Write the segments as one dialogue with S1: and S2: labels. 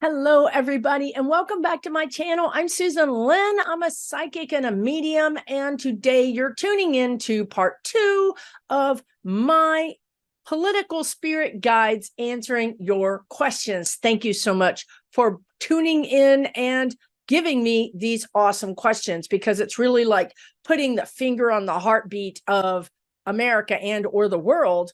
S1: Hello, everybody, and welcome back to my channel. I'm Susan Lynn. I'm a psychic and a medium, and today you're tuning in to part 2 of my political spirit guides answering your questions. Thank you so much for tuning in and giving me these awesome questions, because it's really like putting the finger on the heartbeat of America and or the world.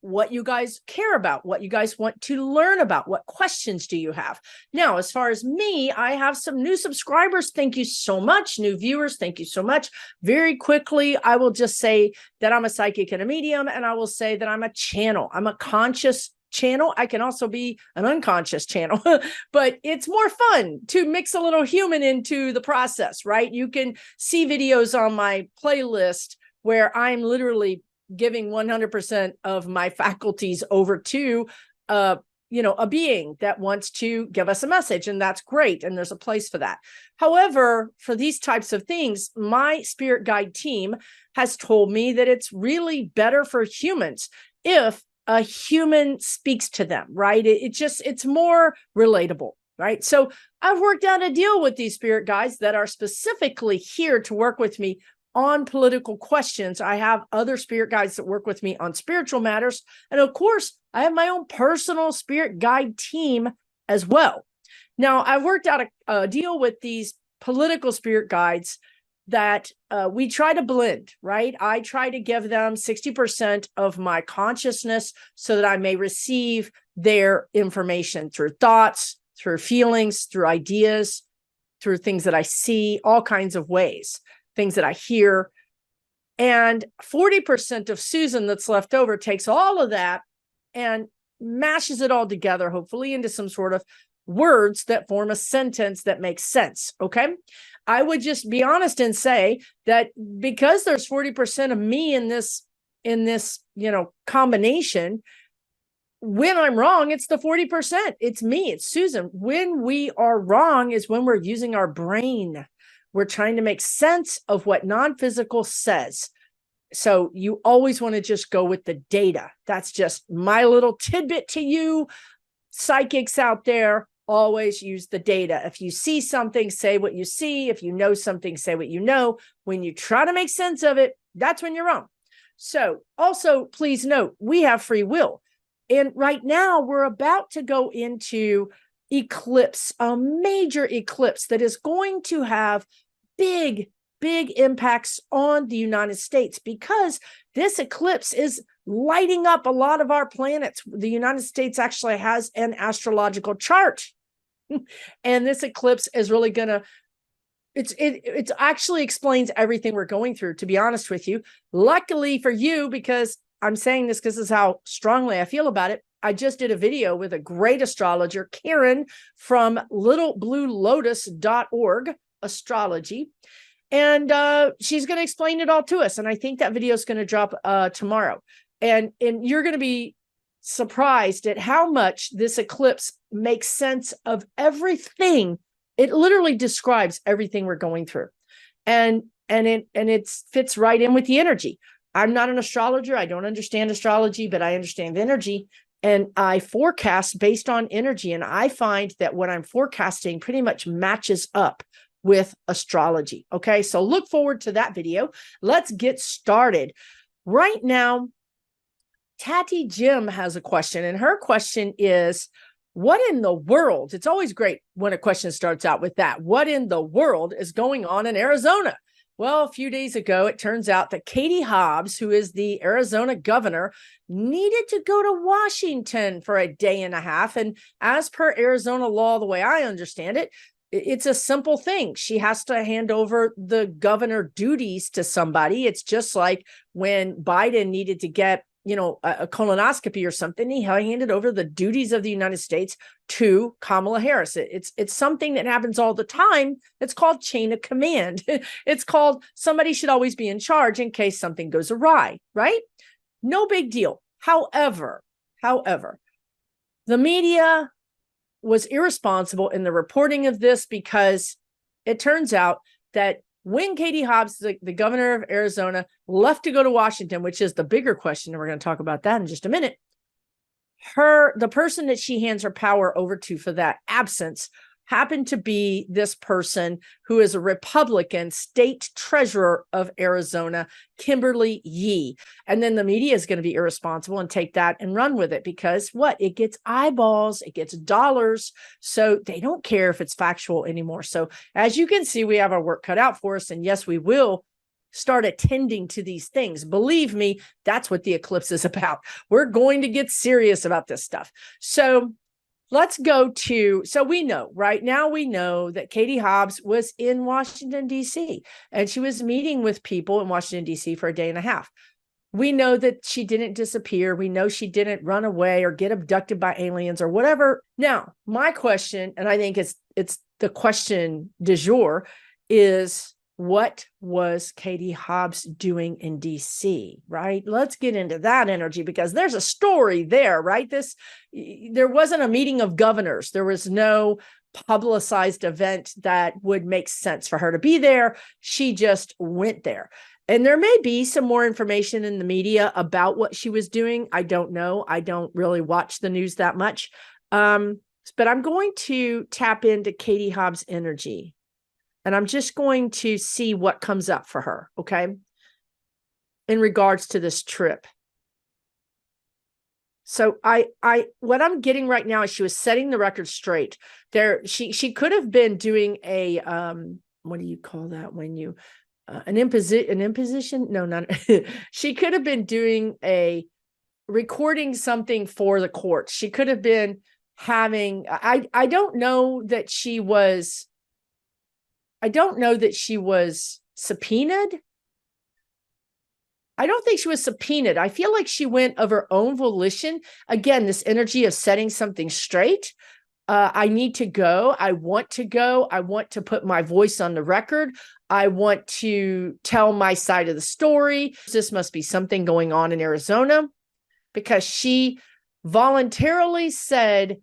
S1: What you guys care about, what you guys want to learn about, what questions do you have? Now, as far as me, I have some new subscribers. Thank you so much. New viewers, thank you so much. Very quickly, I will just say that I'm a psychic and a medium, and I will say that I'm a channel. I'm a conscious channel. I can also be an unconscious channel, but it's more fun to mix a little human into the process, right? You can see videos on my playlist where I'm literally giving 100% of my faculties over to a being that wants to give us a message, and that's great, and there's a place for that. However, for these types of things, my spirit guide team has told me that it's really better for humans if a human speaks to them, right? It's more relatable, right? So I've worked out a deal with these spirit guides that are specifically here to work with me on political questions. I have other spirit guides that work with me on spiritual matters. And of course, I have my own personal spirit guide team as well. Now, I've worked out a deal with these political spirit guides that we try to blend, right? I try to give them 60% of my consciousness so that I may receive their information through thoughts, through feelings, through ideas, through things that I see, all kinds of ways. Things that I hear. And 40% of Susan that's left over takes all of that and mashes it all together, hopefully into some sort of words that form a sentence that makes sense. Okay. I would just be honest and say that because there's 40% of me in this, combination, when I'm wrong, it's the 40%. It's me, it's Susan. When we are wrong is when we're using our brain. We're trying to make sense of what non-physical says. So you always want to just go with the data. That's just my little tidbit to you psychics out there. Always use the data. If you see something, say what you see. If you know something, say what you know. When you try to make sense of it, that's when you're wrong. So also, please note, we have free will. And right now we're about to go into eclipse, a major eclipse that is going to have big impacts on the United States, because this eclipse is lighting up a lot of our planets. The United States actually has an astrological chart, and this eclipse is really gonna, it actually explains everything we're going through, to be honest with you. Luckily for you, because I'm saying this because this is how strongly I feel about it, I just did a video with a great astrologer, Karen, from littlebluelotus.org astrology, and she's going to explain it all to us, and I think that video is going to drop tomorrow, and you're going to be surprised at how much this eclipse makes sense of everything. It literally describes everything we're going through, and it fits right in with the energy. I'm not an astrologer. I don't understand astrology, but I understand energy. And I forecast based on energy. And I find that what I'm forecasting pretty much matches up with astrology. Okay, so look forward to that video. Let's get started. Right now, Tatty Jim has a question, and her question is, what in the world? It's always great when a question starts out with that. What in the world is going on in Arizona? Well, a few days ago, it turns out that Katie Hobbs, who is the Arizona governor, needed to go to Washington for a day and a half. And as per Arizona law, the way I understand it, it's a simple thing. She has to hand over the governor duties to somebody. It's just like when Biden needed to get, a colonoscopy or something, he handed over the duties of the United States to Kamala Harris. It's something that happens all the time. It's called chain of command. It's called somebody should always be in charge in case something goes awry, right? No big deal. However, the media was irresponsible in the reporting of this, because it turns out that when Katie Hobbs, the governor of Arizona, left to go to Washington, which is the bigger question, and we're going to talk about that in just a minute, the person that she hands her power over to for that absence happened to be this person who is a Republican state treasurer of Arizona, Kimberly Yee. And then the media is going to be irresponsible and take that and run with it because what? It gets eyeballs, it gets dollars. So they don't care if it's factual anymore. So as you can see, we have our work cut out for us. And yes, we will start attending to these things. Believe me, that's what the eclipse is about. We're going to get serious about this stuff. So let's go to, so we know, right now we know that Katie Hobbs was in Washington, D.C., and she was meeting with people in Washington, D.C. for a day and a half. We know that she didn't disappear. We know she didn't run away or get abducted by aliens or whatever. Now, my question, and I think it's the question du jour, is what was Katie Hobbs doing in DC, right? Let's get into that energy because there's a story there, right? There wasn't a meeting of governors. There was no publicized event that would make sense for her to be there. She just went there. And there may be some more information in the media about what she was doing. I don't know. I don't really watch the news that much. But I'm going to tap into Katie Hobbs' energy. And I'm just going to see what comes up for her, okay, in regards to this trip. So what I'm getting right now is she was setting the record straight. She could have been doing a what do you call that when you an imposition? No, not she could have been doing recording something for the court. She could have been having. I don't know that she was. I don't know that she was subpoenaed. I don't think she was subpoenaed. I feel like she went of her own volition. Again, this energy of setting something straight. I need to go. I want to go. I want to put my voice on the record. I want to tell my side of the story. This must be something going on in Arizona because she voluntarily said,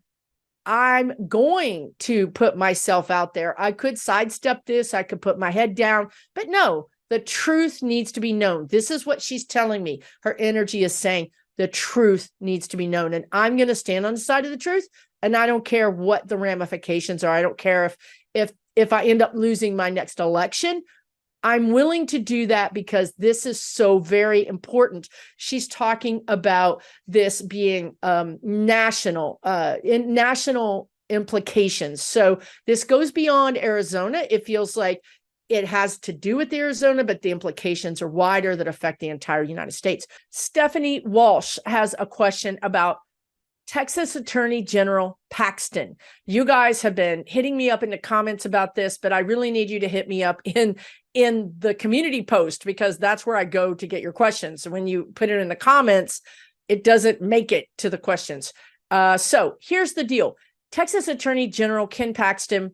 S1: I'm going to put myself out there. I could sidestep this. I could put my head down, but no, the truth needs to be known. This is what she's telling me. Her energy is saying the truth needs to be known. And I'm going to stand on the side of the truth. And I don't care what the ramifications are. I don't care if I end up losing my next election. I'm willing to do that because this is so very important. She's talking about this being national implications. So this goes beyond Arizona. It feels like it has to do with Arizona, but the implications are wider that affect the entire United States. Stephanie Walsh has a question about Texas Attorney General Paxton. You guys have been hitting me up in the comments about this, but I really need you to hit me up in the community post because that's where I go to get your questions. So when you put it in the comments, it doesn't make it to the questions. So here's the deal. Texas Attorney General Ken Paxton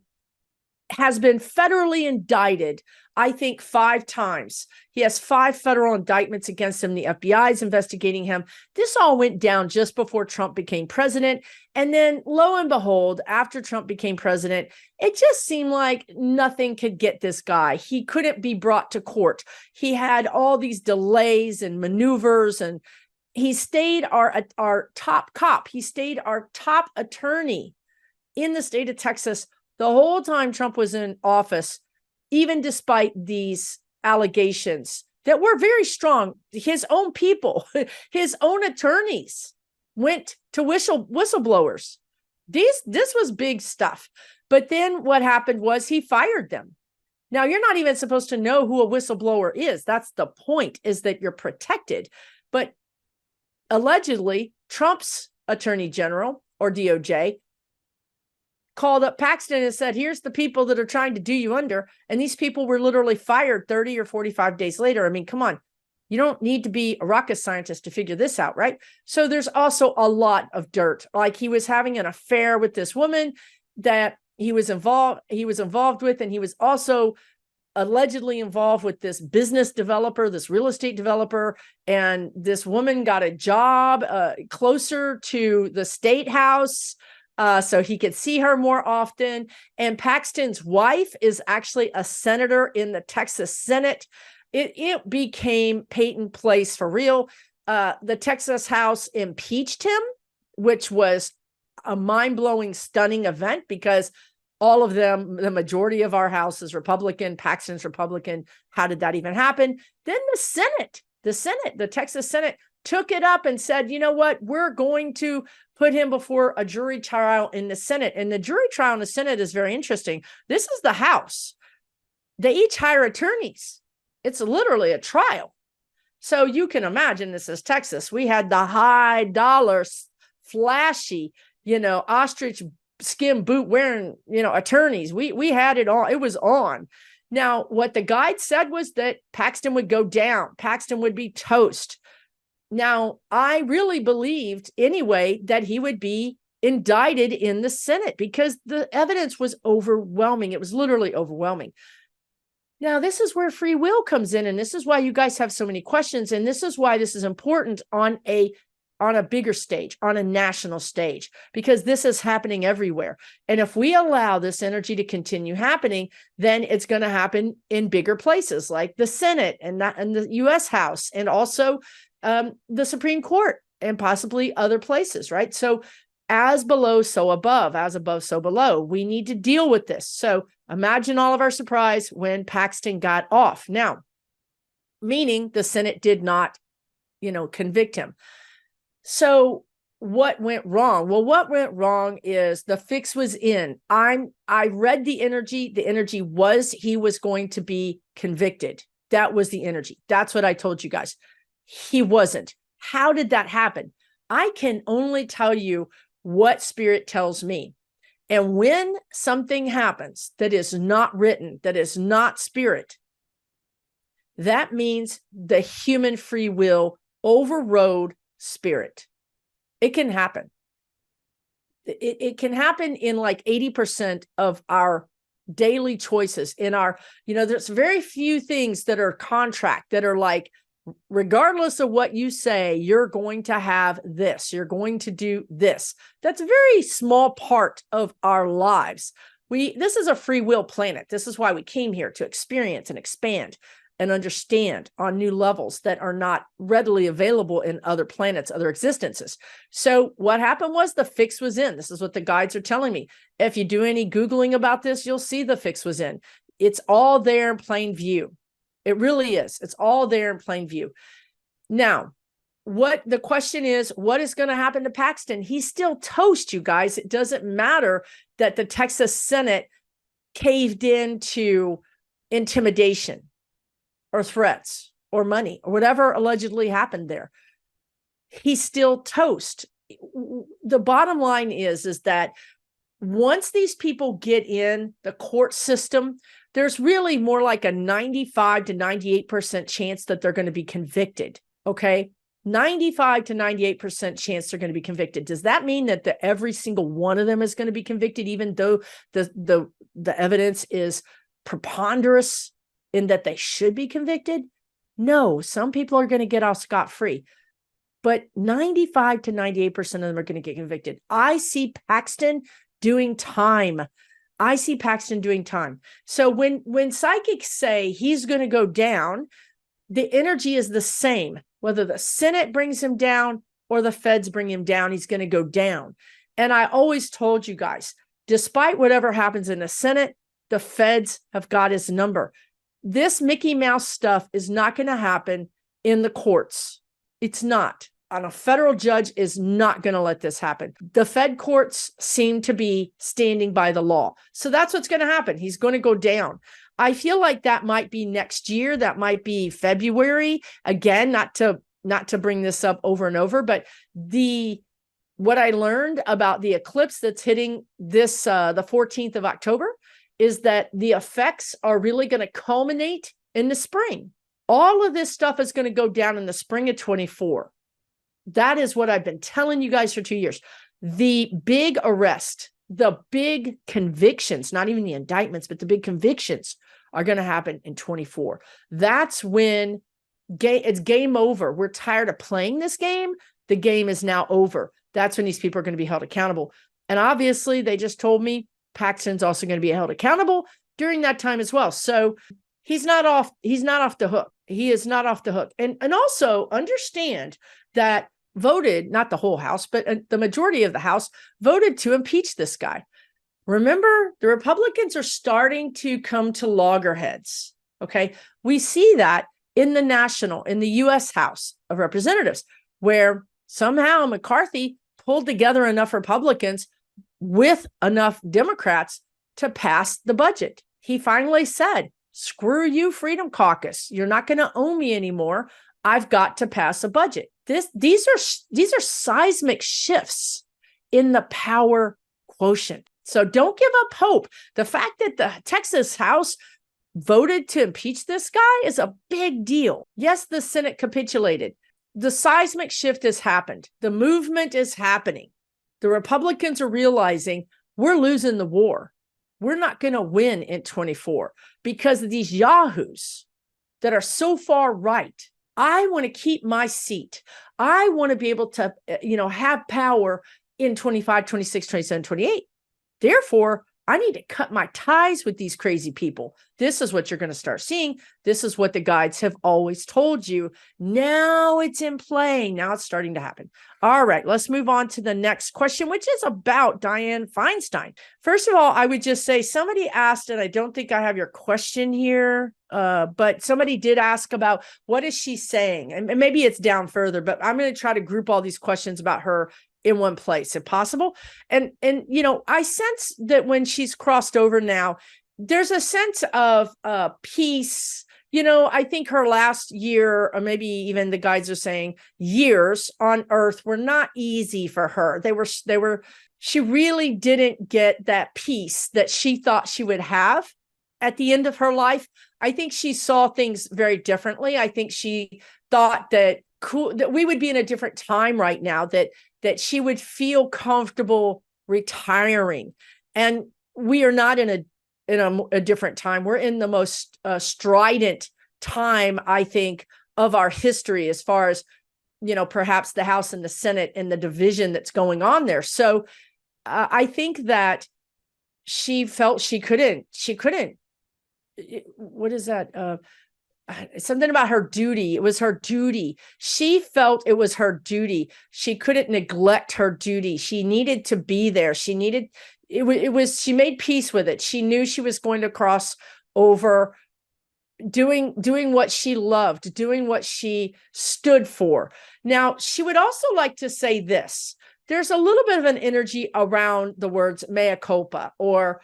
S1: has been federally indicted, I think 5 times. He has 5 federal indictments against him. The FBI is investigating him. This all went down just before Trump became president. And then lo and behold, after Trump became president, it just seemed like nothing could get this guy. He couldn't be brought to court. He had all these delays and maneuvers, and he stayed our top cop. He stayed our top attorney in the state of Texas the whole time Trump was in office, even despite these allegations that were very strong. His own people, his own attorneys went to whistleblowers. This was big stuff. But then what happened was he fired them. Now, you're not even supposed to know who a whistleblower is. That's the point, is that you're protected. But allegedly, Trump's attorney general, or DOJ, called up Paxton and said, here's the people that are trying to do you under. And these people were literally fired 30 or 45 days later. I mean, come on. You don't need to be a rocket scientist to figure this out, right? So there's also a lot of dirt. Like he was having an affair with this woman that he was involved with, and he was also allegedly involved with this business developer, this real estate developer, and this woman got a job closer to the state house, so he could see her more often. And Paxton's wife is actually a senator in the Texas Senate. It became Peyton Place for real. The Texas House impeached him which was a mind-blowing, stunning event because all of them, the majority of our House is Republican, Paxton's Republican. How did that even happen? Then the Texas Senate took it up and said, you know what, we're going to put him before a jury trial in the Senate. And the jury trial in the Senate is very interesting. This is the House. They each hire attorneys. It's literally a trial. So you can imagine, this is Texas. We had the high dollar, flashy, ostrich skin boot wearing, attorneys. We had it all. It was on. Now, what the guide said was that Paxton would go down. Paxton would be toast. Now, I really believed anyway that he would be indicted in the Senate because the evidence was overwhelming. It was literally overwhelming. Now, this is where free will comes in, and this is why you guys have so many questions, and this is why this is important on a bigger stage, on a national stage, because this is happening everywhere. And if we allow this energy to continue happening, then it's going to happen in bigger places like the Senate and the U.S. House, and also the Supreme Court, and possibly other places, right? So as below, so above, as above, so below. We need to deal with this. So imagine all of our surprise when Paxton got off. Now, meaning the Senate did not, convict him. So what went wrong? Well, what went wrong is the fix was in. I read the energy. The energy was he was going to be convicted. That was the energy. That's what I told you guys. He wasn't. How did that happen? I can only tell you what spirit tells me. And when something happens that is not written, that is not spirit, that means the human free will overrode spirit. It can happen. It can happen in like 80% of our daily choices. In our, there's very few things that are contract that are like, regardless of what you say, you're going to have this, you're going to do this. That's a very small part of our lives. This is a free will planet. This is why we came here, to experience and expand and understand on new levels that are not readily available in other planets, other existences. So what happened was the fix was in. This is what the guides are telling me. If you do any Googling about this, you'll see the fix was in. It's all there in plain view. It really is. It's all there in plain view. Now, what the question is, what is going to happen to Paxton? He's still toast, you guys. It doesn't matter that the Texas Senate caved into intimidation or threats or money or whatever allegedly happened there. He's still toast. The bottom line is that once these people get in the court system, there's really more like a 95 to 98% chance that they're going to be convicted. Okay. 95 to 98% chance they're going to be convicted. Does that mean that every single one of them is going to be convicted, even though the evidence is preponderous in that they should be convicted? No, some people are going to get off scot-free, but 95 to 98% of them are going to get convicted. I see Paxton doing time. So when psychics say he's going to go down, the energy is the same. Whether the Senate brings him down or the feds bring him down, he's going to go down. And I always told you guys, despite whatever happens in the Senate, the feds have got his number. This Mickey Mouse stuff is not going to happen in the courts. It's not. And a federal judge is not going to let this happen. The Fed courts seem to be standing by the law. So that's what's going to happen. He's going to go down. I feel like that might be next year. That might be February. Again, not to bring this up over and over, but what I learned about the eclipse that's hitting this the 14th of October is that the effects are really going to culminate in the spring. All of this stuff is going to go down in the spring of 24. That is what I've been telling you guys for 2 years. The big arrest, the big convictions, not even the indictments, but the big convictions are going to happen in 24. That's when it's game over. We're tired of playing this game. The game is now over. That's when these people are going to be held accountable. And obviously, they just told me Paxton's also going to be held accountable during that time as well. So he's not off the hook. He is not off the hook. And also understand that voted, not the whole House, but the majority of the House voted to impeach this guy. Remember, the Republicans are starting to come to loggerheads. Okay. We see that in the U.S. House of Representatives, where somehow McCarthy pulled together enough Republicans with enough Democrats to pass the budget. He finally said, screw you, Freedom Caucus. You're not going to own me anymore. I've got to pass a budget. These are seismic shifts in the power quotient. So don't give up hope. The fact that the Texas House voted to impeach this guy is a big deal. Yes, the Senate capitulated. The seismic shift has happened. The movement is happening. The Republicans are realizing we're losing the war. We're not going to win in 24 because of these yahoos that are so far right. I want to keep my seat. I want to be able to, have power in 25, 26, 27, 28. Therefore, I need to cut my ties with these crazy people. This is what you're going to start seeing. This is what the guides have always told you. Now it's in play. Now it's starting to happen. All right, let's move on to the next question, which is about Dianne Feinstein. First of all, I would just say somebody asked, and I don't think I have your question here, but somebody did ask about what is she saying? And maybe it's down further, but I'm going to try to group all these questions about her in one place if possible. And I sense that when she's crossed over now, there's a sense of peace. I think her last year, or maybe even the guides are saying years on Earth were not easy for her. She really didn't get that peace that she thought she would have at the end of her life. I think she saw things very differently. I think she thought that we would be in a different time right now, that she would feel comfortable retiring. And we are not in a different time. We're in the most strident time, I think, of our history, as far as, perhaps the House and the Senate and the division that's going on there. So I think that she felt she couldn't, what is that? Something about her duty. It was her duty. She felt it was her duty. She couldn't neglect her duty. She needed to be there. She made peace with it. She knew she was going to cross over, doing what she loved, doing what she stood for. Now, she would also like to say this. There's a little bit of an energy around the words mea culpa, or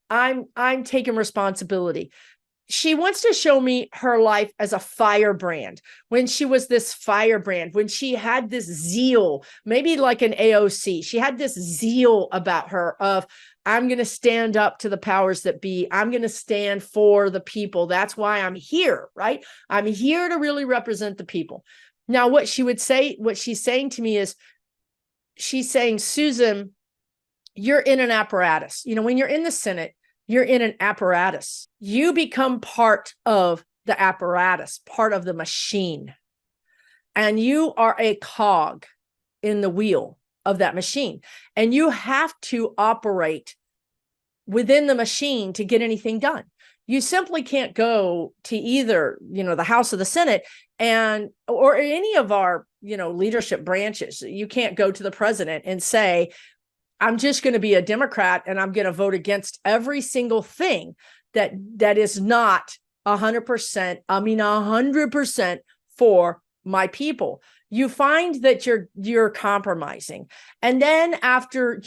S1: I'm taking responsibility. She wants to show me her life as a firebrand, when she was this firebrand, when she had this zeal, maybe like an AOC. She had this zeal about her of, I'm going to stand up to the powers that be. I'm going to stand for the people. That's why I'm here, right? I'm here to really represent the people. Now, what she's saying to me is, she's saying, Susan, you're in an apparatus. When you're in the Senate, you're in an apparatus. You become part of the apparatus, part of the machine. And you are a cog in the wheel of that machine. And you have to operate within the machine to get anything done. You simply can't go to either, the House or the Senate or any of our, leadership branches. You can't go to the president and say, I'm just going to be a Democrat and I'm going to vote against every single thing that is not 100% for my people. You find that you're compromising. And then after,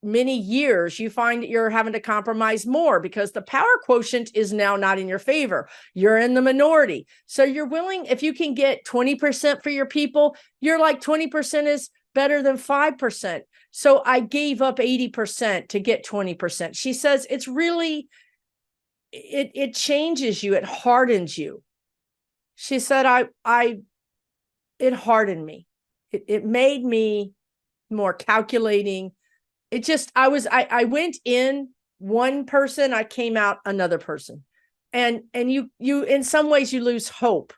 S1: many years, you find that you're having to compromise more because the power quotient is now not in your favor. You're in the minority. So you're willing, if you can get 20% for your people, you're like 20% is better than 5%. So I gave up 80% to get 20%. She says it's really, it changes you. It hardens you. She said, it hardened me. It made me more calculating. It just, I went in one person, I came out another person. And you, in some ways you lose hope,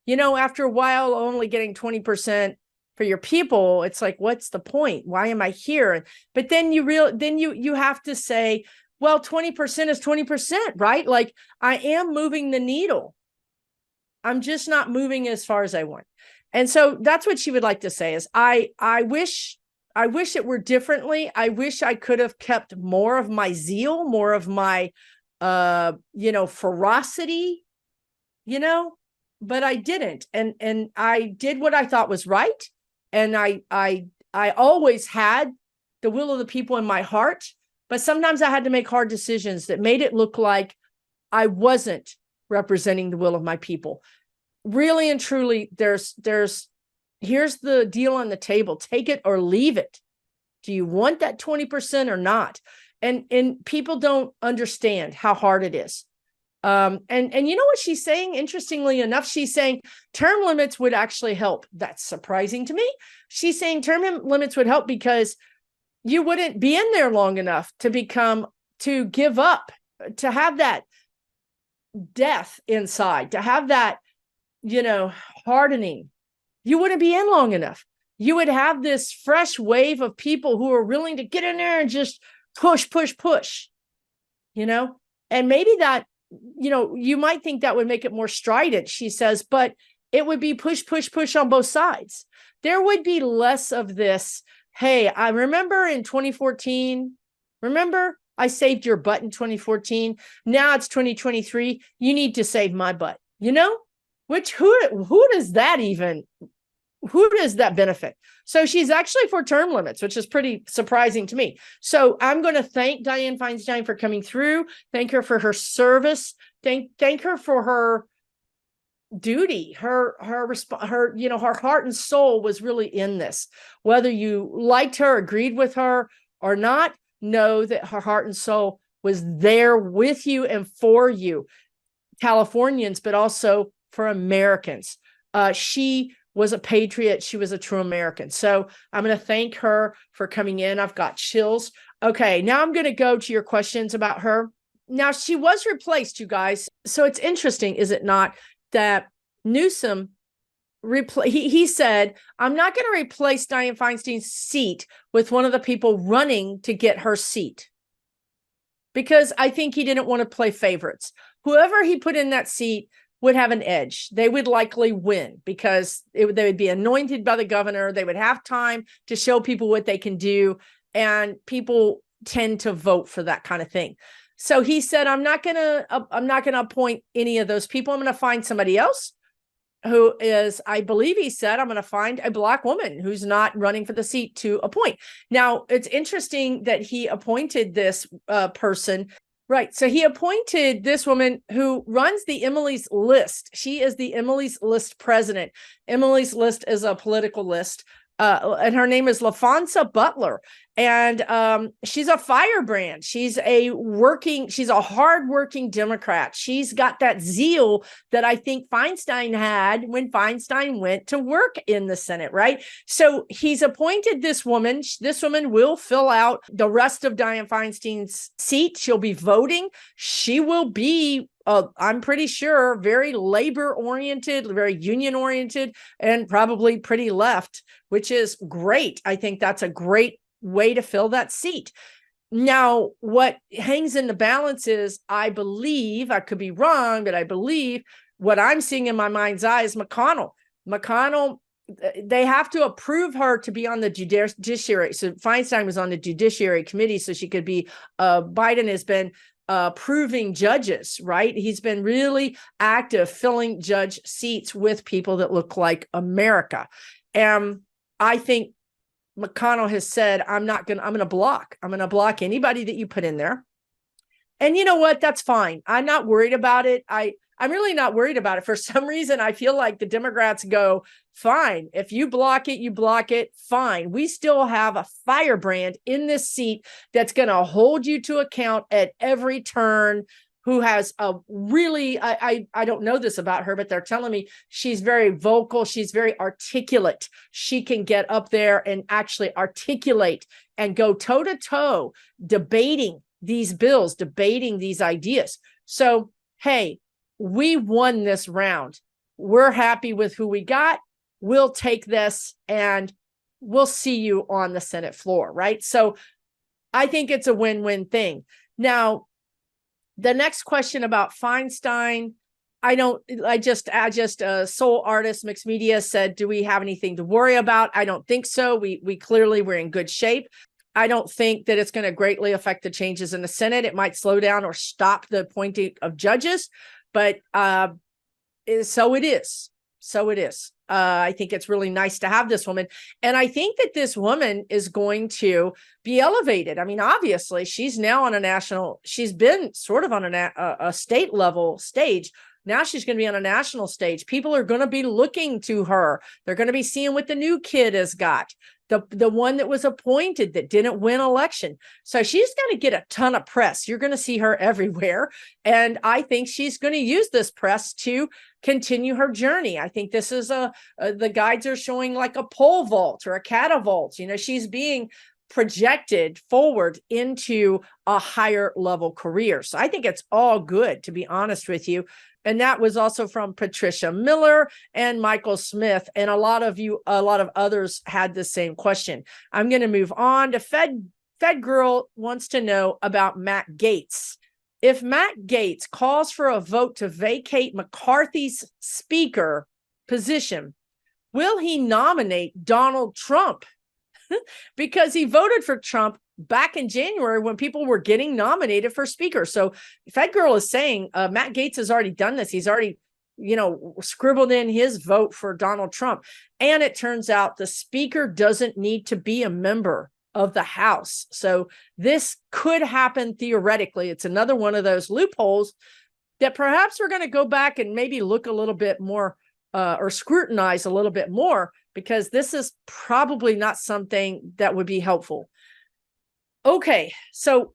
S1: after a while, only getting 20% for your people, it's like, what's the point? Why am I here? But then you have to say, well, 20% is 20%, right? Like, I am moving the needle. I'm just not moving as far as I want. And so that's what she would like to say is, I wish it were differently. I wish I could have kept more of my zeal, more of my, ferocity, but I didn't. And I did what I thought was right. And I always had the will of the people in my heart, but sometimes I had to make hard decisions that made it look like I wasn't representing the will of my people. Really and truly, here's the deal on the table. Take it or leave it. Do you want that 20% or not? And people don't understand how hard it is. And you know what she's saying? Interestingly enough, she's saying term limits would actually help. That's surprising to me. She's saying term limits would help because you wouldn't be in there long enough to give up, to have that death inside, to have that, hardening. You wouldn't be in long enough. You would have this fresh wave of people who are willing to get in there and just push, and maybe that, you might think that would make it more strident, she says, but it would be push on both sides. There would be less of this. Hey, I remember in 2014, remember I saved your butt in 2014. Now it's 2023. You need to save my butt, which who does that benefit? So she's actually for term limits, which is pretty surprising to me. So I'm going to thank Dianne Feinstein for coming through. Thank her for her service. Thank her for her duty. Her heart and soul was really in this. Whether you liked her, agreed with her or not, know that her heart and soul was there with you and for you, Californians, but also for Americans. She was a patriot. She was a true American. So I'm going to thank her for coming in. I've got chills. Okay, now I'm going to go to your questions about her. Now, she was replaced, you guys. So it's interesting, is it not, that Newsom, he said, I'm not going to replace Dianne Feinstein's seat with one of the people running to get her seat, because I think he didn't want to play favorites. Whoever he put in that seat would have an edge. They would likely win because they would be anointed by the governor. They would have time to show people what they can do. And people tend to vote for that kind of thing. So he said, I'm not going to appoint any of those people. I'm going to find somebody else who is, I believe he said, I'm going to find a Black woman who's not running for the seat to appoint. Now, it's interesting that he appointed this person. Right. So he appointed this woman who runs the Emily's List. She is the Emily's List president. Emily's List is a political list. And her name is LaFonsa Butler. And she's a firebrand. She's a hardworking Democrat. She's got that zeal that I think Feinstein had when Feinstein went to work in the Senate, right? So he's appointed this woman. This woman will fill out the rest of Dianne Feinstein's seat. She'll be voting. She will be I'm pretty sure, very labor-oriented, very union-oriented, and probably pretty left, which is great. I think that's a great way to fill that seat. Now, what hangs in the balance is, I believe, I could be wrong, but I believe what I'm seeing in my mind's eye is McConnell. McConnell, they have to approve her to be on the judiciary. So Feinstein was on the Judiciary Committee, so she could be, Biden has been approving judges, right? He's been really active filling judge seats with people that look like America. And I think McConnell has said, I'm going to block anybody that you put in there. And you know what? That's fine. I'm not worried about it. I'm really not worried about it. For some reason, I feel like the Democrats go, fine. If you block it, you block it. Fine. We still have a firebrand in this seat that's going to hold you to account at every turn, who has a really, I don't know this about her, but they're telling me she's very vocal. She's very articulate. She can get up there and actually articulate and go toe to toe, debating these bills, debating these ideas. So, hey, we won this round. We're happy with who we got. We'll take this and we'll see you on the Senate floor, right? So I think it's a win-win thing. Now, the next question about Feinstein I just Soul Artist Mixed Media said, do we have anything to worry about? I don't think so. We clearly we're in good shape. I don't think that it's going to greatly affect the changes in the Senate. It might slow down or stop the appointing of judges, but so it is. So it is. I think it's really nice to have this woman. And I think that this woman is going to be elevated. I mean, obviously, she's now on a national, she's been sort of on a state level stage. Now she's going to be on a national stage. People are going to be looking to her. They're going to be seeing what the new kid has got. The one that was appointed that didn't win election. So she's going to get a ton of press. You're going to see her everywhere. And I think she's going to use this press to continue her journey. I think this is the guides are showing like a pole vault or a catapult. You know, she's being projected forward into a higher level career. So I think it's all good, to be honest with you. And that was also from Patricia Miller and Michael Smith. And a lot of others had the same question. I'm going to move on to Fed Girl wants to know about Matt Gaetz. If Matt Gaetz calls for a vote to vacate McCarthy's speaker position, will he nominate Donald Trump? Because he voted for Trump back in January when people were getting nominated for speaker. So Fed Girl is saying Matt Gaetz has already done this. He's already, scribbled in his vote for Donald Trump. And it turns out the speaker doesn't need to be a member of the House. So this could happen theoretically. It's another one of those loopholes that perhaps we're going to go back and maybe look a little bit more or scrutinize a little bit more, because this is probably not something that would be helpful. Okay, so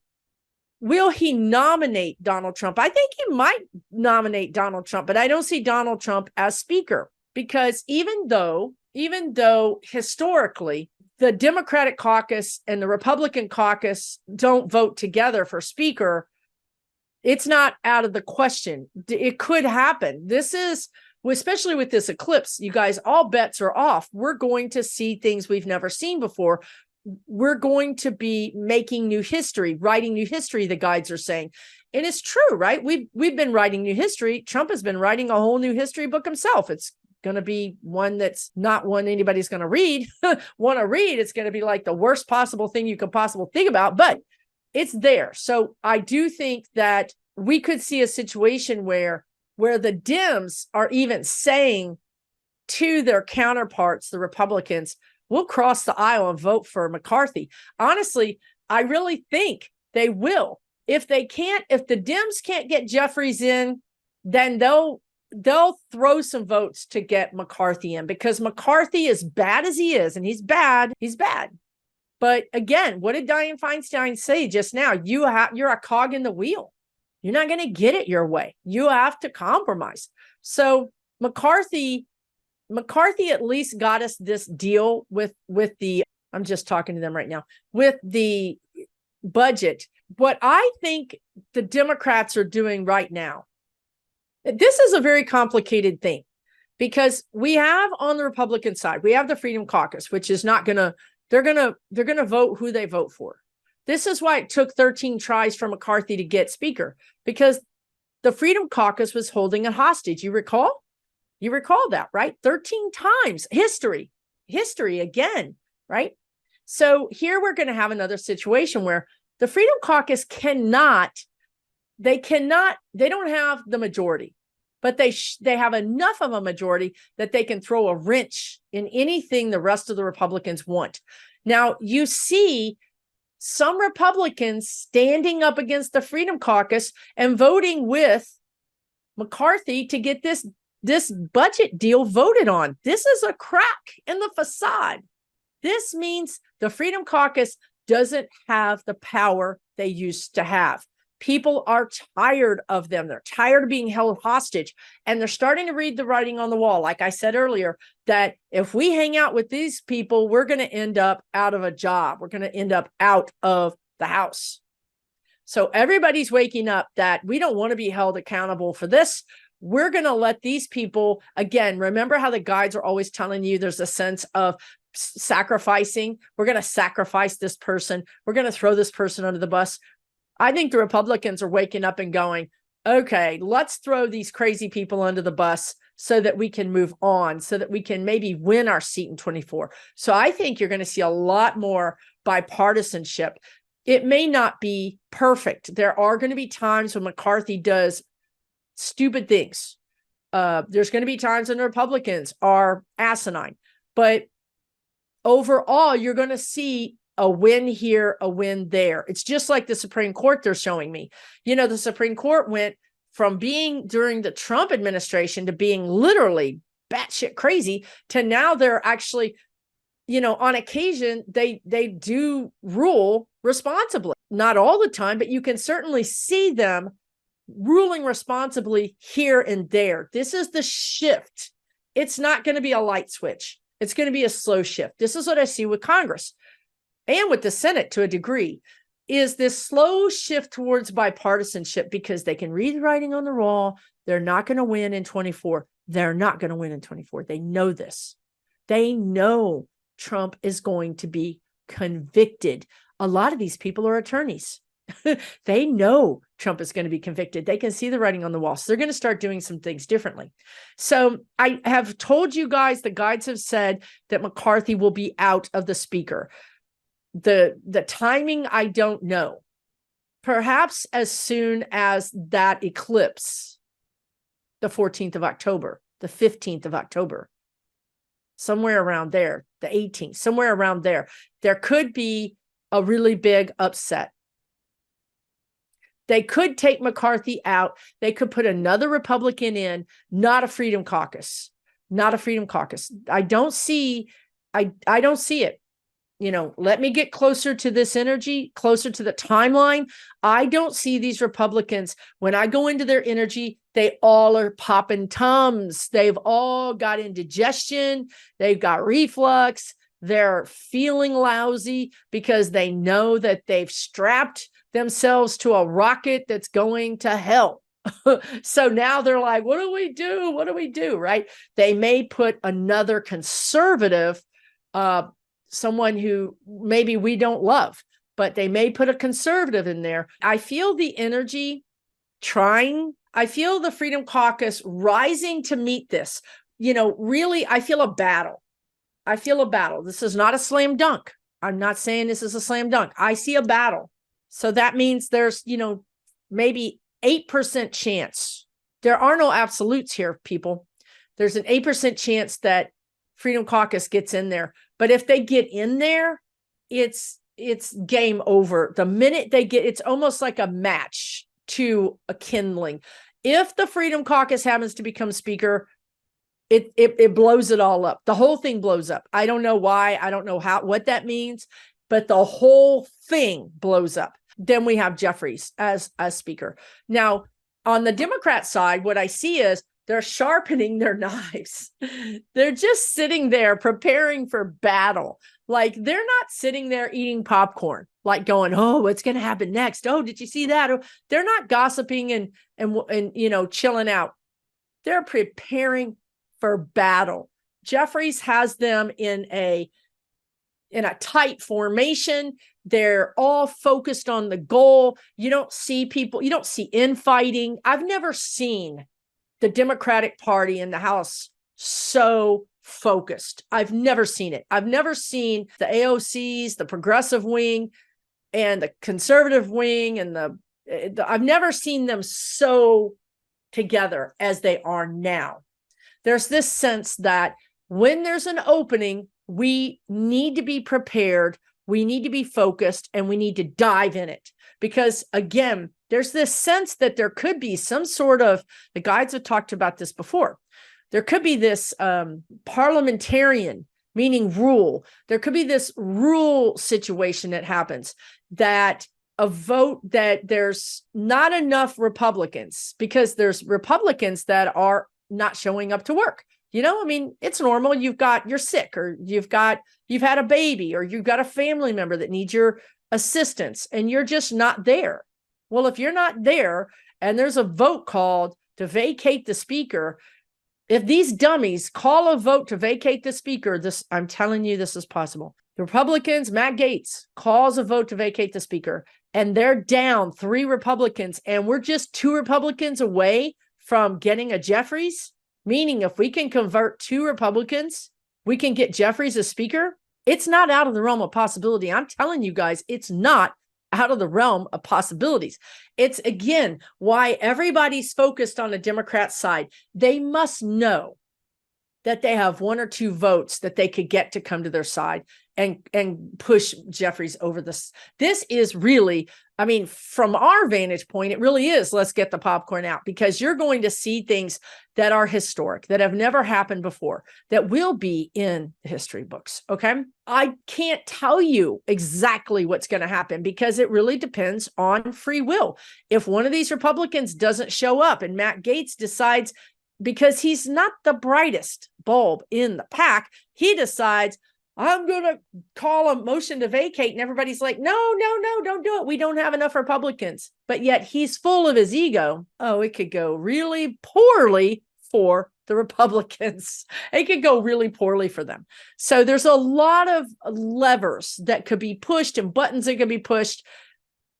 S1: will he nominate Donald Trump? I think he might nominate Donald Trump, but I don't see Donald Trump as speaker, because even though historically the Democratic caucus and the Republican caucus don't vote together for speaker, it's not out of the question. It could happen. This is, especially with this eclipse, you guys, all bets are off. We're going to see things we've never seen before. We're going to be making new history, writing new history, the guides are saying. And it's true, right? We've been writing new history. Trump has been writing a whole new history book himself. It's going to be one that's not one anybody's going to read, want to read. It's going to be like the worst possible thing you could possibly think about, but it's there. So I do think that we could see a situation where the Dems are even saying to their counterparts, the Republicans, we'll cross the aisle and vote for McCarthy. Honestly, I really think they will. If the Dems can't get Jeffries in, then they'll throw some votes to get McCarthy in, because McCarthy, as bad as he is, and he's bad. But again, what did Dianne Feinstein say just now? You're a cog in the wheel. You're not going to get it your way. You have to compromise. So McCarthy at least got us this deal with the, I'm just talking to them right now, with the budget. What I think the Democrats are doing right now, this is a very complicated thing, because we have on the Republican side, we have the Freedom Caucus, which is not going to, they're going to vote who they vote for. This is why it took 13 tries for McCarthy to get speaker, because the Freedom Caucus was holding it hostage. You recall? You recall that, right? 13 times. History again, right? So here we're going to have another situation where the Freedom Caucus they don't have the majority, but they have enough of a majority that they can throw a wrench in anything the rest of the Republicans want. Now, you see some Republicans standing up against the Freedom Caucus and voting with McCarthy to get this budget deal voted on. This is a crack in the facade. This means the Freedom Caucus doesn't have the power they used to have. People are tired of them. They're tired of being held hostage, and they're starting to read the writing on the wall. Like I said earlier, that if we hang out with these people, we're going to end up out of a job. We're going to end up out of the House. So everybody's waking up that we don't want to be held accountable for this. We're going to let these people, again, remember how the guides are always telling you there's a sense of sacrificing. We're going to sacrifice this person. We're going to throw this person under the bus. I think the Republicans are waking up and going, okay, let's throw these crazy people under the bus so that we can move on, so that we can maybe win our seat in 24. So I think you're going to see a lot more bipartisanship. It may not be perfect. There are going to be times when McCarthy does stupid things. There's going to be times when the Republicans are asinine, but overall, you're going to see a win here, a win there. It's just like the Supreme Court they're showing me. You know, the Supreme Court went from being during the Trump administration to being literally batshit crazy to now they're actually, you know, on occasion, they do rule responsibly. Not all the time, but you can certainly see them ruling responsibly here and there. This is the shift. It's not going to be a light switch. It's going to be a slow shift. This is what I see with Congress and with the Senate to a degree, is this slow shift towards bipartisanship because they can read the writing on the wall. They're not going to win in 24. They're not going to win in 24. They know this. They know Trump is going to be convicted. A lot of these people are attorneys. They know Trump is going to be convicted. They can see the writing on the wall. So they're going to start doing some things differently. So I have told you guys, the guides have said that McCarthy will be out of the speaker. The timing, I don't know. Perhaps as soon as that eclipse, the 14th of October, the 15th of October, somewhere around there, the 18th, somewhere around there, there could be a really big upset. They could take McCarthy out. They could put another Republican in, not a Freedom Caucus, not a Freedom Caucus. I don't see it. You know, let me get closer to this energy, closer to the timeline. I don't see these Republicans. When I go into their energy, they all are popping Tums. They've all got indigestion. They've got reflux. They're feeling lousy because they know that they've strapped themselves to a rocket that's going to hell. So now they're like, what do we do? What do we do? Right? They may put another conservative, someone who maybe we don't love, but they may put a conservative in there. I feel the energy trying. I feel the Freedom Caucus rising to meet this. You know, really, I feel a battle. I feel a battle. This is not a slam dunk. I'm not saying this is a slam dunk. I see a battle. So that means there's, you know, maybe 8% chance. There are no absolutes here, people. There's an 8% chance that Freedom Caucus gets in there. But if they get in there, it's game over. The minute they get, it's almost like a match to a kindling. If the Freedom Caucus happens to become speaker, it blows it all up. The whole thing blows up. I don't know why. I don't know what that means, but the whole thing blows up. Then we have Jeffries as speaker. Now, on the Democrat side, what I see is they're sharpening their knives. They're just sitting there preparing for battle. Like they're not sitting there eating popcorn, like going, oh, what's going to happen next? Oh, did you see that? Oh, they're not gossiping and you know, chilling out. They're preparing for battle. Jeffries has them in a tight formation. They're all focused on the goal. You don't see people, you don't see infighting. I've never seen the Democratic Party in the House so focused. I've never seen it. I've never seen the AOCs, the progressive wing, and the conservative wing, and I've never seen them so together as they are now. There's this sense that when there's an opening, we need to be prepared, we need to be focused, and we need to dive in it. Because again, there's this sense that there could be some sort of, the guides have talked about this before, there could be this parliamentarian, meaning rule. There could be this rule situation that happens, that a vote that there's not enough Republicans, because there's Republicans that are not showing up to work. You know, I mean, it's normal. You're sick, or you've had a baby, or you've got a family member that needs your assistance, and you're just not there. Well, if you're not there and there's a vote called to vacate the speaker, if these dummies call a vote to vacate the speaker, I'm telling you, this is possible. The Republicans, Matt Gaetz calls a vote to vacate the speaker. and they're down 3 Republicans, and we're just 2 Republicans away from getting a Jeffries, meaning if we can convert 2 Republicans, we can get Jeffries as speaker. It's not out of the realm of possibility. I'm telling you guys, it's not out of the realm of possibilities. It's, again, why everybody's focused on the Democrat side. They must know that they have 1 or 2 votes that they could get to come to their side and push Jeffries over this. This is really, I mean, from our vantage point, it really is, let's get the popcorn out, because you're going to see things that are historic, that have never happened before, that will be in the history books. Okay. I can't tell you exactly what's going to happen because it really depends on free will. If one of these Republicans doesn't show up and Matt Gaetz decides, because he's not the brightest bulb in the pack, he decides, I'm going to call a motion to vacate. And everybody's like, no, don't do it. We don't have enough Republicans. But yet he's full of his ego. Oh, it could go really poorly for the Republicans. It could go really poorly for them. So there's a lot of levers that could be pushed and buttons that could be pushed.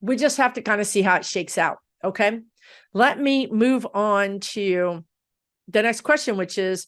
S1: We just have to kind of see how it shakes out. Okay. Let me move on to the next question, which is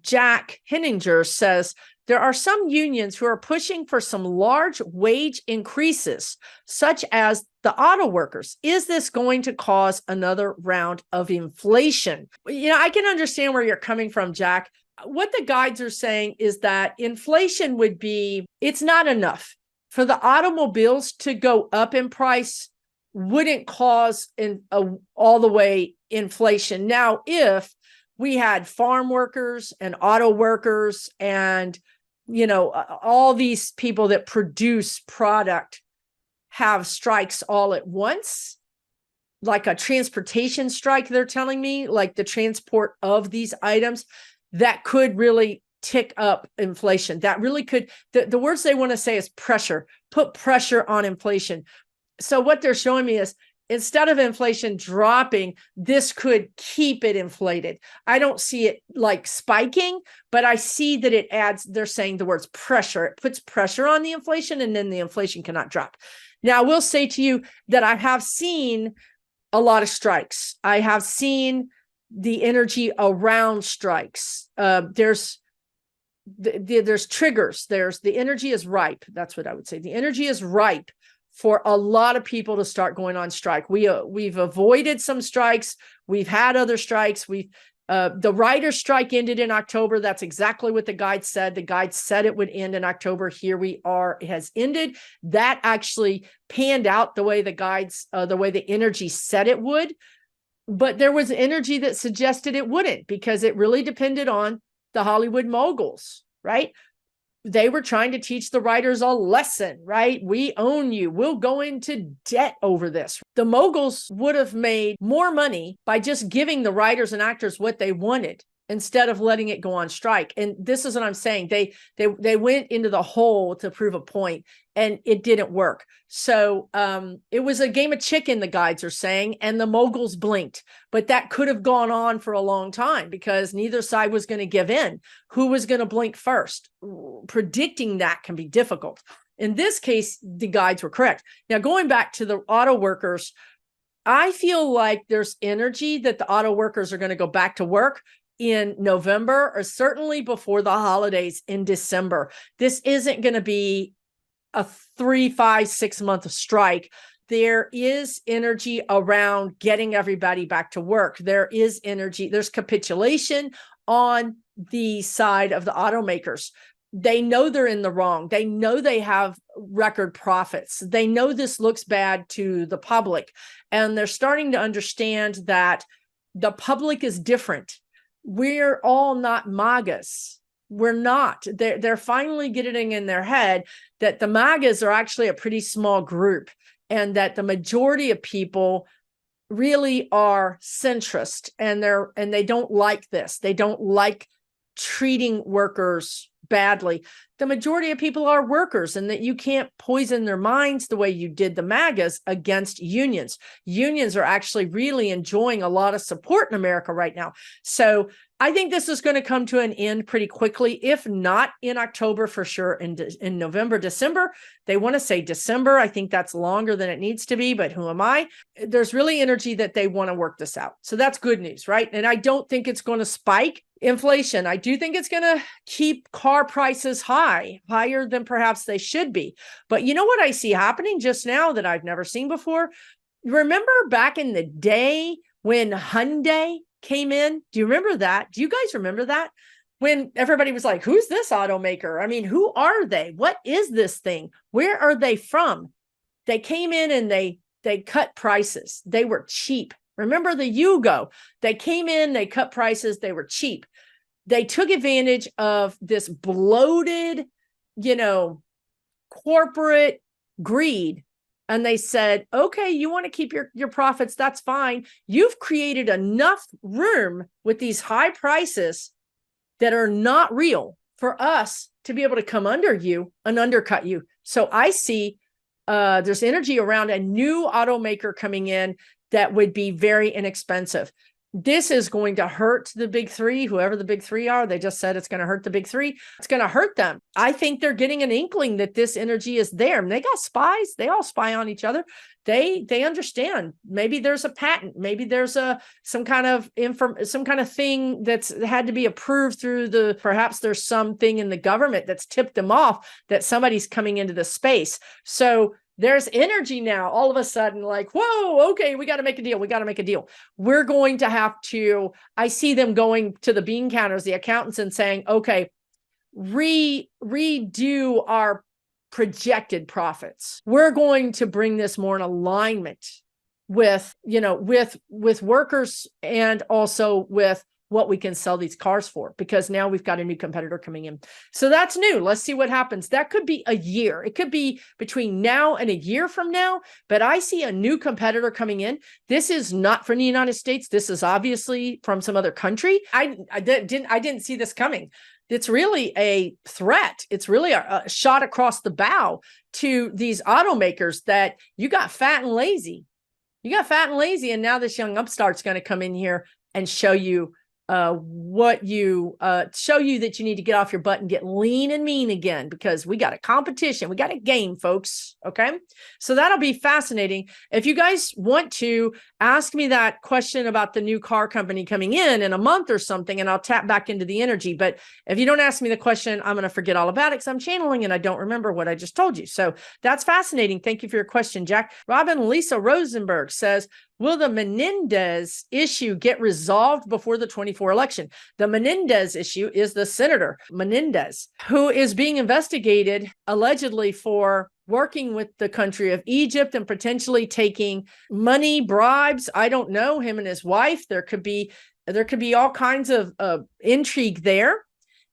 S1: Jack Henninger says, there are some unions who are pushing for some large wage increases, such as the auto workers. Is this going to cause another round of inflation? You know, I can understand where you're coming from, Jack. What the guides are saying is that inflation would be, it's not enough for the automobiles to go up in price, wouldn't cause all the way inflation. Now, if we had farm workers and auto workers and, you know, all these people that produce product have strikes all at once, like a transportation strike, they're telling me, like the transport of these items, that could really tick up inflation. That really could, the words they want to say is pressure, put pressure on inflation. So what they're showing me is, instead of inflation dropping, this could keep it inflated. I don't see it like spiking, but I see that it adds, they're saying the words pressure. It puts pressure on the inflation, and then the inflation cannot drop. Now, I will say to you that I have seen a lot of strikes. I have seen the energy around strikes. There's triggers. The energy is ripe. That's what I would say. The energy is ripe for a lot of people to start going on strike. We've avoided some strikes. We've had other strikes. The writer's strike ended in October. That's exactly what the guide said. The guide said it would end in October. Here we are. It has ended. That actually panned out the way the guides, the way the energy said it would. But there was energy that suggested it wouldn't, because it really depended on the Hollywood moguls, right? They were trying to teach the writers a lesson, right? We own you. We'll go into debt over this. The moguls would have made more money by just giving the writers and actors what they wanted instead of letting it go on strike. And this is what I'm saying. They went into the hole to prove a point, and it didn't work. So it was a game of chicken, the guides are saying, and the moguls blinked. But that could have gone on for a long time because neither side was going to give in. Who was going to blink first? Predicting that can be difficult. In this case, the guides were correct. Now, going back to the auto workers, I feel like there's energy that the auto workers are going to go back to work in November, or certainly before the holidays in December. This isn't going to be a 3, 5, 6 month strike. There is energy around getting everybody back to work. There is energy. There's capitulation on the side of the automakers. They know they're in the wrong. They know they have record profits. They know this looks bad to the public. And they're starting to understand that the public is different. We're all not MAGAs. We're not. They're finally getting in their head that the MAGAs are actually a pretty small group, and that the majority of people really are centrist, and they don't like this. They don't like treating workers badly. The majority of people are workers, and that you can't poison their minds the way you did the MAGAs against unions. Unions are actually really enjoying a lot of support in America right now. So I think this is going to come to an end pretty quickly, if not in October, for sure in November, December. They want to say December. I think that's longer than it needs to be, but who am I? There's really energy that they want to work this out. So that's good news, right? And I don't think it's going to spike inflation. I do think it's going to keep car prices higher than perhaps they should be. But you know what I see happening just now that I've never seen before? Remember back in the day when Hyundai came in? Do you remember that? Do you guys remember that? When everybody was like, who's this automaker? I mean, who are they? What is this thing? Where are they from? They came in and they cut prices. They were cheap. Remember the Yugo? They came in, they cut prices, they were cheap. They took advantage of this bloated, corporate greed. And they said, okay, you want to keep your profits, that's fine. You've created enough room with these high prices that are not real for us to be able to come under you and undercut you. So I see there's energy around a new automaker coming in that would be very inexpensive. This is going to hurt the big three, whoever the big three are. They just said it's going to hurt the big three. It's going to hurt them. I think they're getting an inkling that this energy is there. And they got spies. They all spy on each other. They understand. Maybe there's a patent. Maybe there's some kind of thing that's had to be approved through perhaps there's something in the government that's tipped them off that somebody's coming into the space. So there's energy now, all of a sudden, like, whoa, okay, we got to make a deal. We got to make a deal. We're going to have to, I see them going to the bean counters, the accountants, and saying, okay, redo our projected profits. We're going to bring this more in alignment with, with workers and also with what we can sell these cars for, because now we've got a new competitor coming in. So that's new. Let's see what happens. That could be a year. It could be between now and a year from now, but I see a new competitor coming in. This is not from the United States. This is obviously from some other country. I didn't see this coming. It's really a threat. It's really a shot across the bow to these automakers that you got fat and lazy. You got fat and lazy, and now this young upstart's going to come in here and show you that you need to get off your butt and get lean and mean again, because we got a competition. We got a game, folks. Okay. So that'll be fascinating. If you guys want to ask me that question about the new car company coming in a month or something, and I'll tap back into the energy. But if you don't ask me the question, I'm going to forget all about it because I'm channeling and I don't remember what I just told you. So that's fascinating. Thank you for your question, Jack. Robin Lisa Rosenberg says, will the Menendez issue get resolved before the 24 election? The Menendez issue is the Senator Menendez, who is being investigated allegedly for working with the country of Egypt and potentially taking money, bribes. I don't know, him and his wife. There could be all kinds of intrigue there.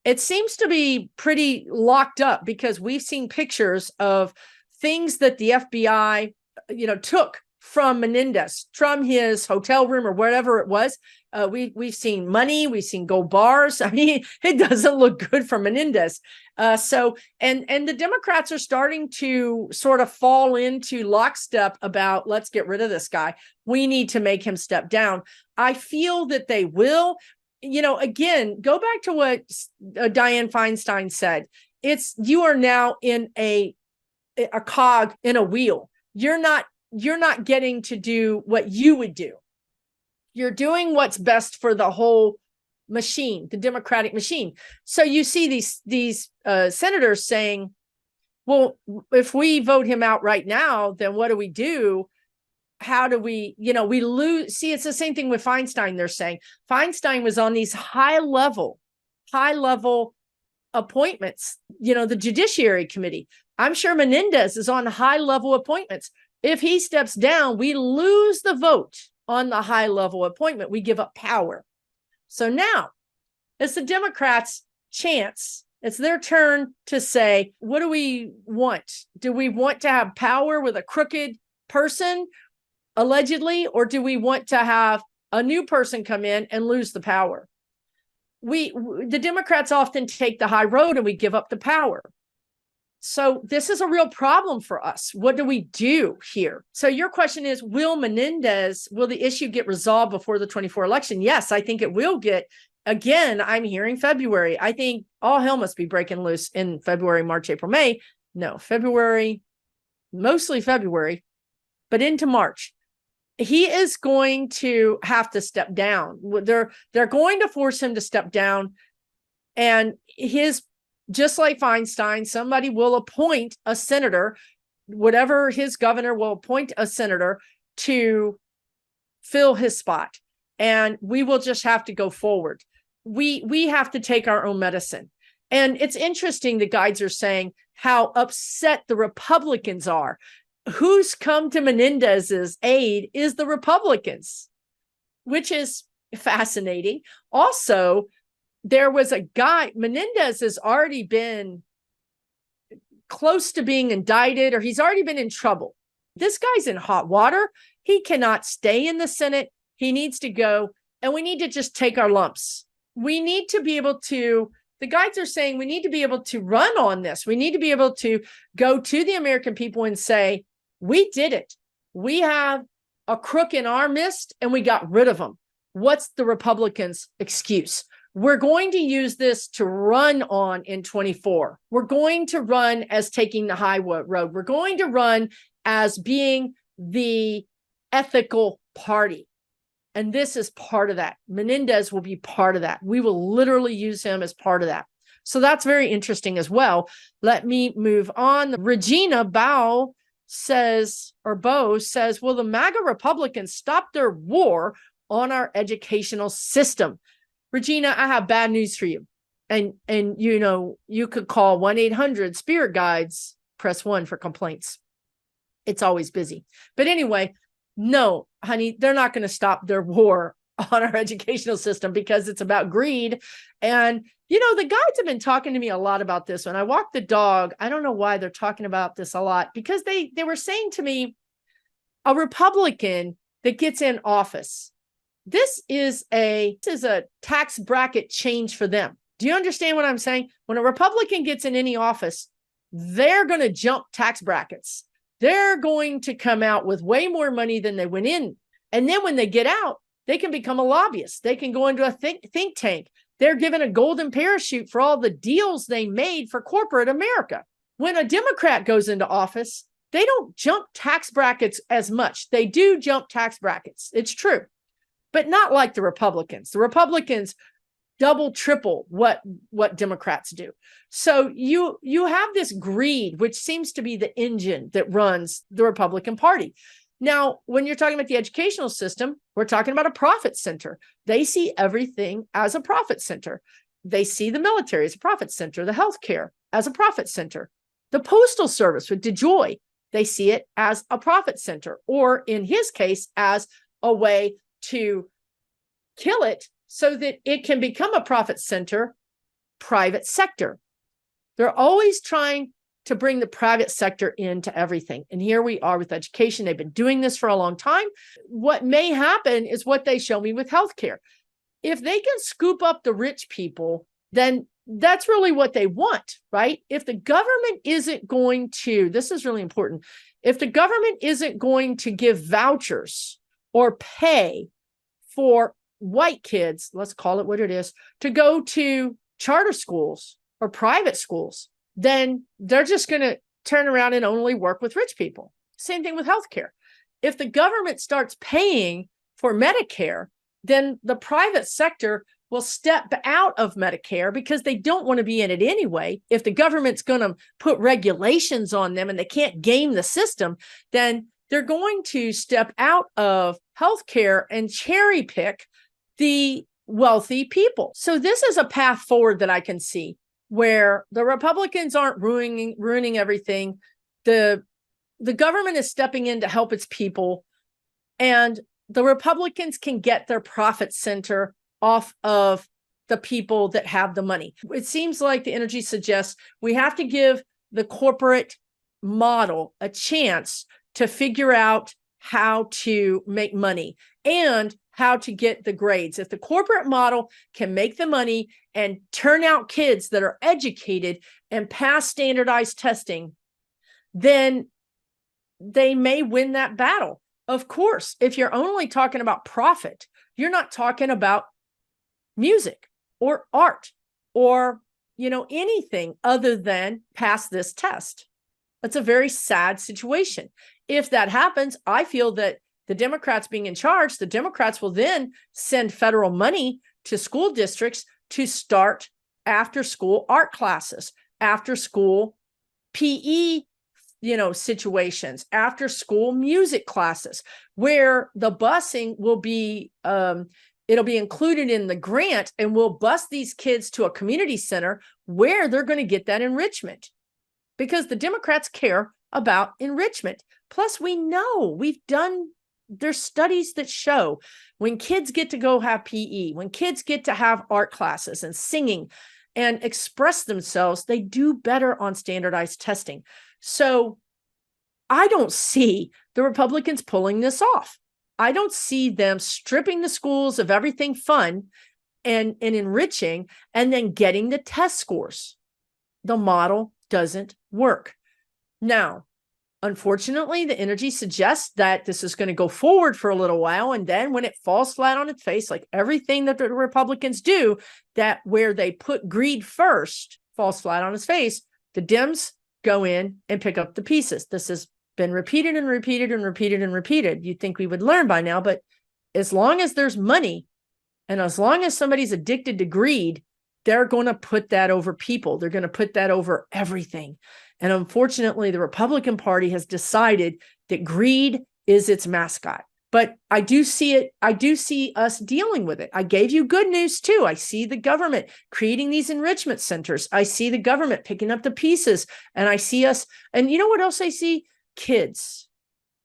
S1: It seems to be pretty locked up because we've seen pictures of things that the FBI, took from Menendez, from his hotel room or wherever it was. We've seen money, we've seen gold bars. I mean, it doesn't look good for Menendez. So the Democrats are starting to sort of fall into lockstep about, let's get rid of this guy. We need to make him step down. I feel that they will. Again, go back to what Dianne Feinstein said. You are now in a cog in a wheel. You're not getting to do what you would do. You're doing what's best for the whole machine, the Democratic machine. So you see these senators saying, well, if we vote him out right now, then what do we do? How do we lose? See, it's the same thing with Feinstein. They're saying Feinstein was on these high level appointments, the Judiciary Committee. I'm sure Menendez is on high level appointments. If he steps down, we lose the vote on the high level appointment. We give up power. So now it's the Democrats' chance. It's their turn to say, what do we want? Do we want to have power with a crooked person, allegedly, or do we want to have a new person come in and lose the power? the Democrats often take the high road and we give up the power. So this is a real problem for us. What do we do here? So your question is, will the issue get resolved before the 24 election? Yes, I think it will get. Again, I'm hearing February. I think all hell must be breaking loose in February, March, April, May. No, February, mostly February, but into March. He is going to have to step down. They're going to force him to step down. And just like Feinstein, somebody will appoint a senator, whatever his governor will appoint a senator to fill his spot. And we will just have to go forward. We have to take our own medicine. And it's interesting, the guides are saying how upset the Republicans are. Who's come to Menendez's aid is the Republicans, which is fascinating. Also, there was a guy, Menendez has already been close to being indicted, or he's already been in trouble. This guy's in hot water. He cannot stay in the Senate. He needs to go, and we need to just take our lumps. We need to be able to, the guides are saying we need to be able to run on this. We need to be able to go to the American people and say, we did it. We have a crook in our midst and we got rid of them. What's the Republicans' excuse? We're going to use this to run on in 24. We're going to run as taking the high road. We're going to run as being the ethical party. And this is part of that. Menendez will be part of that. We will literally use him as part of that. So that's very interesting as well. Let me move on. Regina Bow says, will the MAGA Republicans stop their war on our educational system? Regina, I have bad news for you. And you could call 1-800 Guides, press 1 for complaints. It's always busy. But anyway, no, honey, they're not going to stop their war on our educational system because it's about greed. And, the guides have been talking to me a lot about this. When I walk the dog, I don't know why they're talking about this a lot, because they were saying to me, a Republican that gets in office, this is a tax bracket change for them. Do you understand what I'm saying? When a Republican gets in any office, they're going to jump tax brackets. They're going to come out with way more money than they went in. And then when they get out, they can become a lobbyist. They can go into a think tank. They're given a golden parachute for all the deals they made for corporate America. When a Democrat goes into office, they don't jump tax brackets as much. They do jump tax brackets. It's true, but not like the Republicans. The Republicans double, triple what Democrats do. So you have this greed, which seems to be the engine that runs the Republican Party. Now, when you're talking about the educational system, we're talking about a profit center. They see everything as a profit center. They see the military as a profit center, the healthcare as a profit center, the postal service with DeJoy, they see it as a profit center, or in his case, as a way to kill it so that it can become a profit center, private sector. They're always trying to bring the private sector into everything. And here we are with education. They've been doing this for a long time. What may happen is what they show me with healthcare. If they can scoop up the rich people, then that's really what they want, right? If the government isn't going to, this is really important, if the government isn't going to give vouchers or pay for white kids, let's call it what it is, to go to charter schools or private schools, then they're just going to turn around and only work with rich people. Same thing with healthcare. If the government starts paying for Medicare, then the private sector will step out of Medicare because they don't want to be in it anyway. If the government's going to put regulations on them and they can't game the system, then they're going to step out of healthcare and cherry pick the wealthy people. So this is a path forward that I can see, where the Republicans aren't ruining everything. The government is stepping in to help its people, and the Republicans can get their profit center off of the people that have the money. It seems like the energy suggests we have to give the corporate model a chance to figure out how to make money and how to get the grades. If the corporate model can make the money and turn out kids that are educated and pass standardized testing, then they may win that battle. Of course, if you're only talking about profit, you're not talking about music or art or, anything other than pass this test. That's a very sad situation. If that happens, I feel that the Democrats being in charge, the Democrats will then send federal money to school districts to start after school art classes, after school PE, situations, after school music classes, where the busing will be, it'll be included in the grant, and we'll bus these kids to a community center where they're going to get that enrichment, because the Democrats care about enrichment. Plus, there's studies that show when kids get to go have PE, when kids get to have art classes and singing and express themselves, they do better on standardized testing. So I don't see the Republicans pulling this off. I don't see them stripping the schools of everything fun and enriching and then getting the test scores. The model doesn't work. Now, unfortunately, the energy suggests that this is going to go forward for a little while. And then when it falls flat on its face, like everything that the Republicans do, that where they put greed first falls flat on its face, the Dems go in and pick up the pieces. This has been repeated and repeated and repeated and repeated. You'd think we would learn by now, but as long as there's money and as long as somebody's addicted to greed, they're going to put that over people. They're going to put that over everything. And unfortunately, the Republican Party has decided that greed is its mascot. But I do see it. I do see us dealing with it. I gave you good news too. I see the government creating these enrichment centers. I see the government picking up the pieces, and I see us. And you know what else I see? Kids.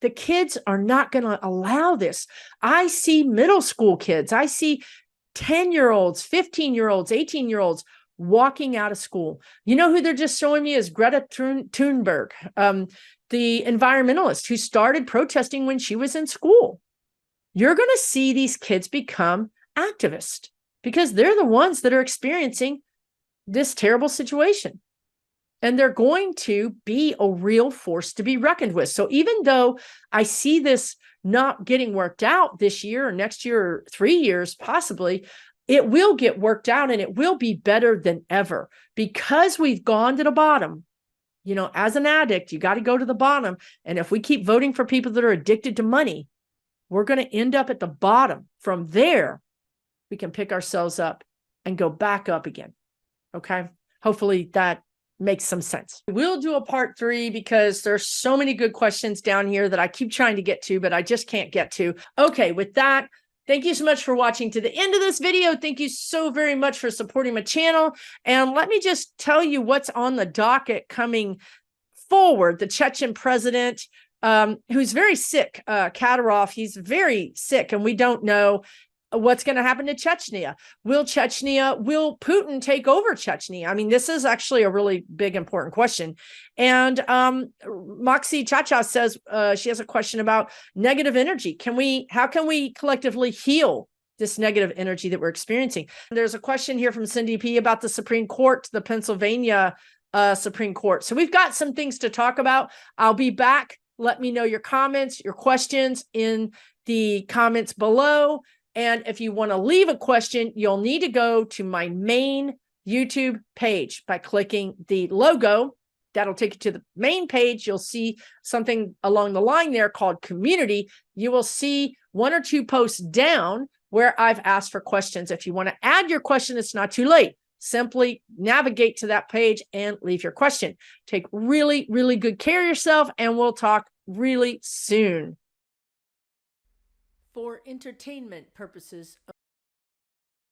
S1: The kids are not going to allow this. I see middle school kids. I see 10-year-olds, 15-year-olds, 18-year-olds walking out of school. You know who they're just showing me is Greta Thunberg, the environmentalist who started protesting when she was in school. You're going to see these kids become activists because they're the ones that are experiencing this terrible situation. And they're going to be a real force to be reckoned with. So even though I see this not getting worked out this year or next year or 3 years, possibly, it will get worked out and it will be better than ever because we've gone to the bottom. As an addict, you got to go to the bottom. And if we keep voting for people that are addicted to money, we're going to end up at the bottom. From there, we can pick ourselves up and go back up again. Okay. Hopefully that makes some sense. We'll do a part 3 because there's so many good questions down here that I keep trying to get to, but I just can't get to. Okay. With that, thank you so much for watching to the end of this video. Thank you so very much for supporting my channel. And let me just tell you what's on the docket coming forward. The Chechen president, who's very sick, Kadyrov, he's very sick, and we don't know what's going to happen to Chechnya. Will Putin take over Chechnya? I mean, this is actually a really big, important question. And Moxie Chacha says she has a question about negative energy. How can we collectively heal this negative energy that we're experiencing? There's a question here from Cindy P about the Supreme Court, the Pennsylvania Supreme Court. So we've got some things to talk about. I'll be back. Let me know your comments, your questions in the comments below. And if you want to leave a question, you'll need to go to my main YouTube page by clicking the logo. That'll take you to the main page. You'll see something along the line there called community. You will see 1 or 2 posts down where I've asked for questions. If you want to add your question, it's not too late. Simply navigate to that page and leave your question. Take really, really good care of yourself, and we'll talk really soon. For entertainment purposes